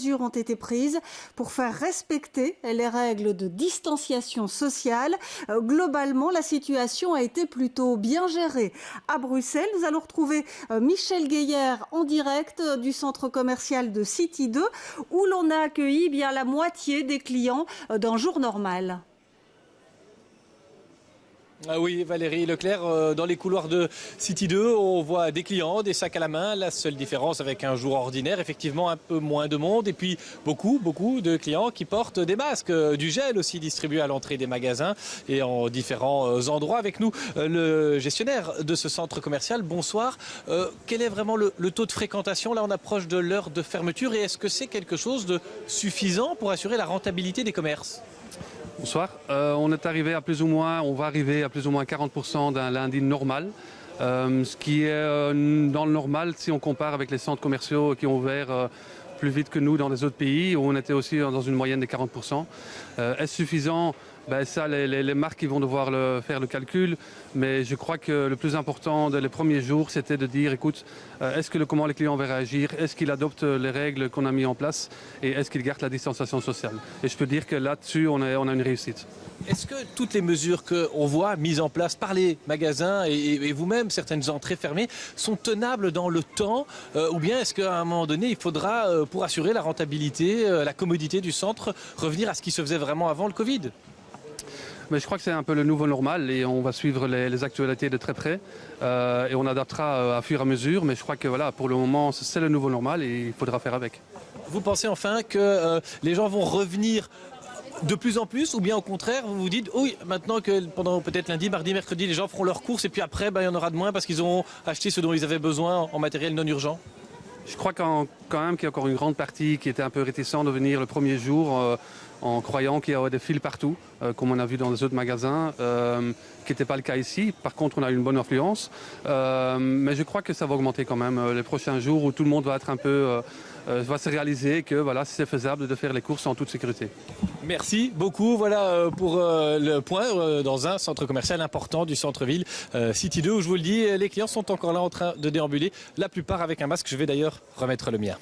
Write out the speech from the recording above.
mesures ont été prises pour faire respecter les règles de distanciation sociale. Globalement, la situation a été plutôt bien gérée. À Bruxelles, nous allons retrouver Michel Guéhière en direct du centre commercial de City 2 où l'on a accueilli bien la moitié des clients d'un jour normal. Ah oui, Valérie Leclerc, dans les couloirs de City 2, on voit des clients, des sacs à la main. La seule différence avec un jour ordinaire, effectivement un peu moins de monde et puis beaucoup de clients qui portent des masques, du gel aussi distribué à l'entrée des magasins et en différents endroits. Avec nous, le gestionnaire de ce centre commercial, bonsoir. Quel est vraiment le taux de fréquentation? Là, on approche de l'heure de fermeture et est-ce que c'est quelque chose de suffisant pour assurer la rentabilité des commerces? Bonsoir. On va arriver à plus ou moins 40% d'un lundi normal. Ce qui est dans le normal si on compare avec les centres commerciaux qui ont ouvert plus vite que nous dans les autres pays où on était aussi dans une moyenne des 40%. Est-ce suffisant? Ça, les marques ils vont devoir faire le calcul, mais je crois que le plus important les premiers jours, c'était de dire, écoute, comment les clients vont réagir? Est-ce qu'ils adoptent les règles qu'on a mises en place? Et est-ce qu'ils gardent la distanciation sociale? Et je peux dire que là-dessus, on a une réussite. Est-ce que toutes les mesures qu'on voit mises en place par les magasins et vous-même, certaines entrées fermées, sont tenables dans le temps? Ou bien est-ce qu'à un moment donné, il faudra, pour assurer la rentabilité, la commodité du centre, revenir à ce qui se faisait vraiment avant le Covid? Mais je crois que c'est un peu le nouveau normal et on va suivre les actualités de très près et on adaptera à fur et à mesure. Mais je crois que voilà, pour le moment, c'est le nouveau normal et il faudra faire avec. Vous pensez enfin que les gens vont revenir de plus en plus ou bien au contraire, vous vous dites oui, maintenant que pendant peut-être lundi, mardi, mercredi, les gens feront leurs courses et puis après, il y en aura de moins parce qu'ils auront acheté ce dont ils avaient besoin en matériel non urgent? Je crois quand même qu'il y a encore une grande partie qui était un peu réticent de venir le premier jour en croyant qu'il y aurait des files partout, comme on a vu dans les autres magasins, qui n'était pas le cas ici. Par contre, on a eu une bonne influence. Mais je crois que ça va augmenter quand même les prochains jours où tout le monde va être un peu... va se réaliser que voilà, c'est faisable de faire les courses en toute sécurité. Merci beaucoup. Voilà pour le point dans un centre commercial important du centre-ville, City 2, où je vous le dis, les clients sont encore là en train de déambuler, la plupart avec un masque. Je vais d'ailleurs remettre le mien.